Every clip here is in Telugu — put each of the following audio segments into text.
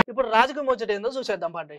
ఇప్పుడు రాజకీయ ముచ్చట ఏందో చూసేద్దాం పండి.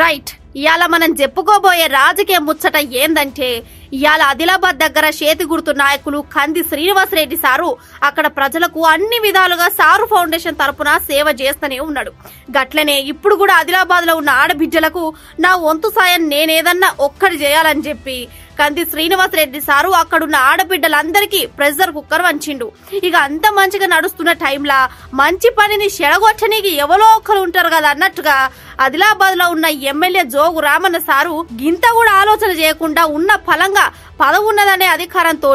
రైట్, ఇవాళ మనం చెప్పుకోబోయే రాజకీయ ముచ్చట ఏందంటే, ఇవాళ ఆదిలాబాద్ దగ్గర చేతి గుర్తు నాయకులు కంది శ్రీనివాసరెడ్డి సారు అక్కడ ప్రజలకు అన్ని విధాలుగా సారు ఫౌండేషన్ తరపున సేవ చేస్తూనే ఉన్నాడు. గట్లనే ఇప్పుడు కూడా ఆదిలాబాద్ లో ఉన్న ఆడబిడ్డలకు నా వంతు సాయం నేనేదన్నా ఒక్కటి చేయాలని చెప్పి కంది శ్రీనివాసరెడ్డి సారు అక్కడున్న ఆడబిడ్డలందరికీ ప్రెషర్ కుక్కర్ వంచిండు. ఇక అంత మంచిగా నడుస్తున్న టైంలా మంచి పనిని చెడగొట్టనీకి ఎవరో ఒక్కరు ఉంటారు కదా అన్నట్టుగా ఆదిలాబాద్ లో ఉన్న ఎమ్మెల్యే జోగు రామన్న సారు గింత కూడా ఆలోచన చేయకుండా ఉన్న ఫలంగా పదవున్నదనే అధికారంతో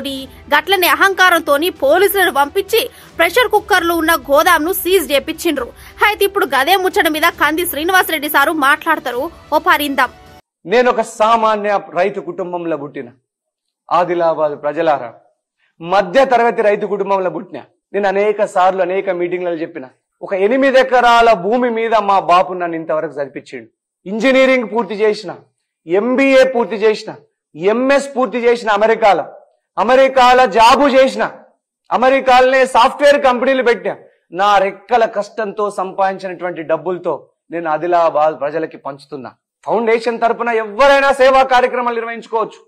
గట్లనే అహంకారంతో పోలీసులను పంపించి ప్రెషర్ కుక్కర్లు ఉన్న గోదాంను సీజ్ చేపించిండ్రు. అయితే ఇప్పుడు గదే ముచ్చట మీద కంది శ్రీనివాసరెడ్డి సారు మాట్లాడతారు. ఓ పరిందాం. నేను ఒక సామాన్య రైతు కుటుంబంలో పుట్టిన ఆదిలాబాద్ ప్రజలారా, మధ్య తరగతి రైతు కుటుంబంలో పుట్టిన నేను అనేక సార్లు అనేక మీటింగ్లలో చెప్పిన, ఒక 8 ఎకరాల భూమి మీద మా బాపు నన్ను ఇంతవరకు చదివించిండు. ఇంజనీరింగ్ పూర్తి చేసిన, MBA పూర్తి చేసిన, MS పూర్తి చేసిన, అమెరికాలో జాబు చేసిన, అమెరికాలోనే సాఫ్ట్వేర్ కంపెనీలు పెట్టినా. నా రెక్కల కష్టంతో సంపాదించినటువంటి డబ్బులతో నేను ఆదిలాబాద్ ప్రజలకి పంచుతున్నా. ఫౌండేషన్ తరపున ఎవరైనా సేవా కార్యక్రమాలు నిర్వహించుకోవచ్చు.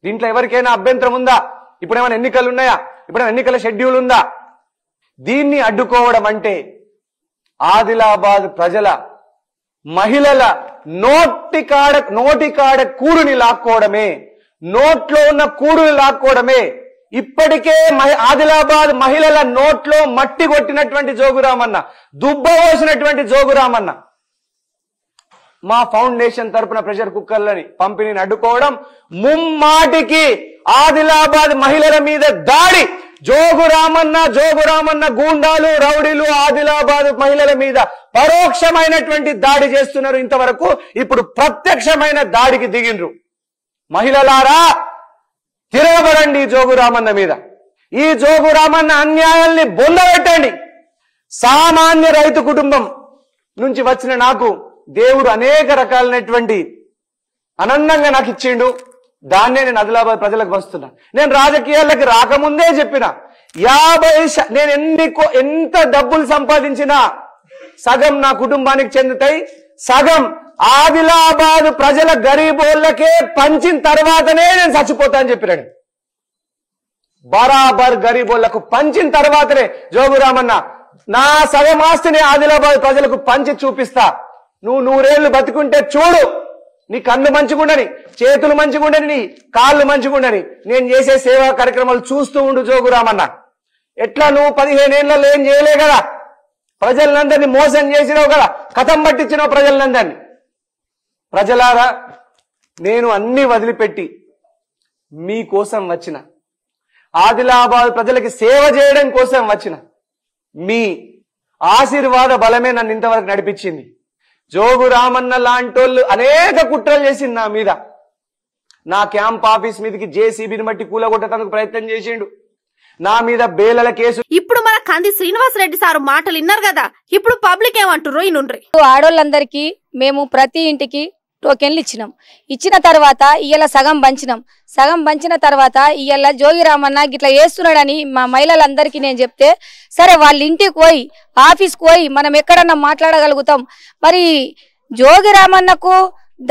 దీంట్లో ఎవరికైనా అభ్యంతరం ఉందా? ఇప్పుడేమైనా ఎన్నికలు ఉన్నాయా? ఇప్పుడేమైనా ఎన్నికల షెడ్యూల్ ఉందా? దీన్ని అడ్డుకోవడం అంటే ఆదిలాబాద్ ప్రజల మహిళల నోటికాడ కూడుని లాక్కోవడమే, నోట్లో ఉన్న కూడుని లాక్కోవడమే. ఇప్పటికే ఆదిలాబాద్ మహిళల నోట్లో మట్టి కొట్టినటువంటి జోగురామన్న, దుబ్బపోసినటువంటి జోగురామన్న మా ఫౌండేషన్ తరపున ప్రెషర్ కుక్కర్లని పంపిణీని అడ్డుకోవడం ముమ్మాటికి ఆదిలాబాద్ మహిళల మీద దాడి. జోగురామన్న గూండాలు, రౌడీలు ఆదిలాబాద్ మహిళల మీద పరోక్షమైనటువంటి దాడి చేస్తున్నారు. ఇంతవరకు ఇప్పుడు ప్రత్యక్షమైన దాడికి దిగిండ్రు. మహిళలారా, తిరగబడండి జోగురామన్న మీద. ఈ జోగురామన్న అన్యాయాల్ని బొందబెట్టండి. సామాన్య రైతు కుటుంబం నుంచి వచ్చిన నాకు దేవుడు అనేక రకాలైనటువంటి అనందంగా నాకు ఇచ్చిండు. దాన్నే నేను ఆదిలాబాద్ ప్రజలకు పంచుతున్నా. నేను రాజకీయాలకు రాకముందే చెప్పిన, నేను ఎంత డబ్బులు సంపాదించినా సగం నా కుటుంబానికి చెందుతాయి, సగం ఆదిలాబాద్ ప్రజల గరీబోళ్ళకే పంచిన తర్వాతనే నేను చచ్చిపోతా అని చెప్పినాడు. బరాబర్ గరీబోళ్లకు పంచిన తర్వాతనే జోగురామన్న నా సగం ఆస్తిని ఆదిలాబాద్ ప్రజలకు పంచి చూపిస్తా. నువ్వు 100 ఏళ్లు బతుకుంటే చూడు, నీ కన్ను మంచిగుండని, చేతులు మంచిగుండని, నీ కాళ్ళు మంచిగుండని. నేను చేసే సేవా కార్యక్రమాలు చూస్తూ ఉండు జోగురామన్న. ఎట్లా నువ్వు 15 ఏళ్లలో ఏం చేయలే కదా, ప్రజలందరినీ మోసం చేసినావు కదా, కథం పట్టించినావు ప్రజలందరినీ. ప్రజలారా, నేను అన్ని వదిలిపెట్టి మీకోసం వచ్చిన, ఆదిలాబాద్ ప్రజలకి సేవ చేయడం కోసం వచ్చిన. మీ ఆశీర్వాద బలమే నన్ను ఇంతవరకు నడిపించింది. జోగురామన్న లాంటోళ్ళు అనేక కుట్రలు చేసింది నా మీద. నా క్యాంప్ ఆఫీస్ మీదకి JCBని బట్టి కూలగొట్టడానికి ప్రయత్నం చేసిండు. నా మీద బేలల కేసు. ఇప్పుడు మన కంది శ్రీనివాసరెడ్డి సారు మాటలు విన్నారు కదా, ఇప్పుడు పబ్లిక్ ఏమంటారు ఇనుండ్రి. ఆడోళ్ళందరికీ మేము ప్రతి ఇంటికి టోకెన్లు ఇచ్చిన తర్వాత ఇయ్యాల సగం పంచిన తర్వాత ఇయ్యాల జోగిరామన్న గిట్లా చేస్తున్నాడని మా మహిళలందరికీ నేను చెప్తే, సరే వాళ్ళ ఇంటికి పోయి ఆఫీస్కి పోయి మనం ఎక్కడన్నా మాట్లాడగలుగుతాం. మరి జోగిరామన్నకు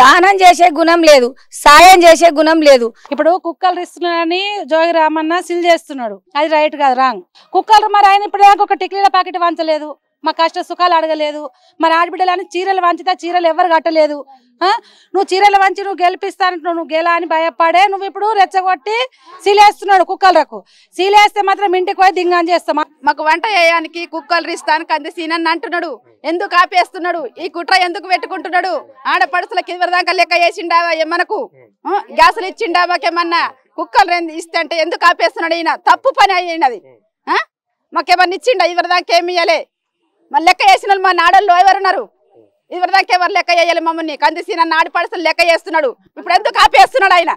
దానం చేసే గుణం లేదు, సాయం చేసే గుణం లేదు. ఇప్పుడు కుక్కలు ఇస్తున్నాడని జోగిరామన్న సిల్ చేస్తున్నాడు, అది రైట్ కాదు, రాంగ్. కుక్కలు మరి ఆయన ఇప్పుడు ఒక టిక్లీల ప్యాకెట్ వంచలేదు, మా కష్ట సుఖాలు అడగలేదు. మరి ఆడబిడ్డలని చీరలు వంచితే చీరలు ఎవరు కట్టలేదు. నువ్వు చీరలు వంచి నువ్వు గెలిపిస్తానంటున్నావు, నువ్వు గెలా అని భయపడే నువ్వు ఇప్పుడు రెచ్చగొట్టి సీలేస్తున్నాడు. కుక్కలకు సీలేస్తే మాత్రం ఇంటికి పోయి దింగాన్ చేస్తామా? మాకు వంట చేయడానికి కుక్కలు ఇస్తానికి అంత సీనని అంటున్నాడు. ఎందుకు ఆపేస్తున్నాడు? ఈ కుట్ర ఎందుకు పెట్టుకుంటున్నాడు? ఆడపడుసులకి ఇవరిదాకా లెక్క చేసిండావా? మనకు గ్యాసులు ఇచ్చిండా? మాకేమన్నా కుక్కలు ఇస్తే అంటే ఎందుకు ఆపేస్తున్నాడు? ఈయన తప్పు పని అయినది. మాకేమన్నా ఇచ్చిండా? ఇవరిదాకా ఏమి ఇయ్యలే. మళ్ళీ లెక్క చేసిన వాళ్ళు మా నాడల్లో ఎవరున్నారు? ఇవరిదాకా ఎవరు లెక్క చేయాలి? మమ్మల్ని కందిసిన నాడి పడుసలు లెక్క చేస్తున్నాడు. ఇప్పుడు ఎందుకు ఆపేస్తున్నాడు ఆయన?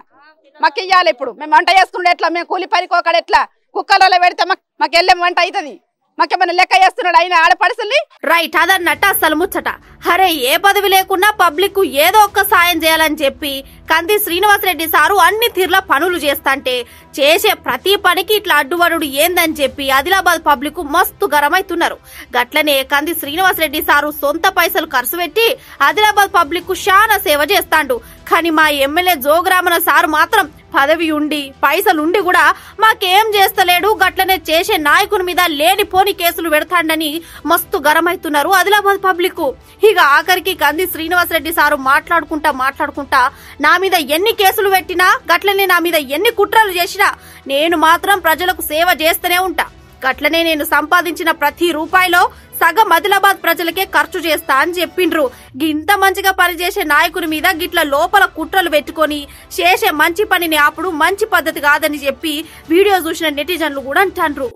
మాకు ఇయ్యాలి. ఇప్పుడు మేము వంట చేసుకున్నాడు ఎట్లా? మేము కూలి పనికోకడు ఎట్లా? కుక్కలలో పెడితే మాకు వెళ్ళే వంట అవుతుంది. మాకేమన్నా లెక్క చేస్తున్నాడు ఆయన ఆడపడుసుల్ని. రైట్, అదన్నట్టు అసలు ముచ్చట. అరే ఏ పదవి లేకున్నా పబ్లిక్ ఏదో ఒక్క సాయం చేయాలని చెప్పి కంది శ్రీనివాసరెడ్డి సారు అన్ని తీర్ల పనులు చేస్తాంటే చేసే ప్రతి పనికి ఇట్లా అడ్డువరుడు ఏందని చెప్పి ఆదిలాబాద్ పబ్లిక్ మస్తు గరమైతున్నారు. గట్లనే కంది శ్రీనివాసరెడ్డి సారు సొంత పైసలు ఖర్చు పెట్టి ఆదిలాబాద్ పబ్లిక్ శానా సేవ చేస్తాండు. కానీ మా ఎమ్మెల్యే జోగురామన్న సారు మాత్రం పదవి ఉండి పైసలుండి కూడా మాకేం చేస్తలేడు, గట్లనే చేసే నాయకుని మీద లేనిపోని కేసులు పెడతాండని మస్తు గరమైతున్నారు ఆదిలాబాద్ పబ్లిక్. ఇక ఆఖరికి కంది శ్రీనివాసరెడ్డి సారు మాట్లాడుకుంటా నా మీద ఎన్ని కేసులు పెట్టినా గట్లనే నా మీద ఎన్ని కుట్రలు చేసినా నేను మాత్రం ప్రజలకు సేవ చేస్తూనే ఉంటా. గట్లనే నేను సంపాదించిన ప్రతి రూపాయిలో సగం ఆదిలాబాద్ ప్రజలకే ఖర్చు చేస్తా అని చెప్పిండ్రు. గింత మంచిగా పనిచేసే నాయకుని మీద గిట్ల లోపల కుట్రలు పెట్టుకొని చేసే మంచి పనిని అప్పుడు మంచి పద్ధతి కాదని చెప్పి వీడియో చూసిన నెటిజన్లు కూడా అంటారు.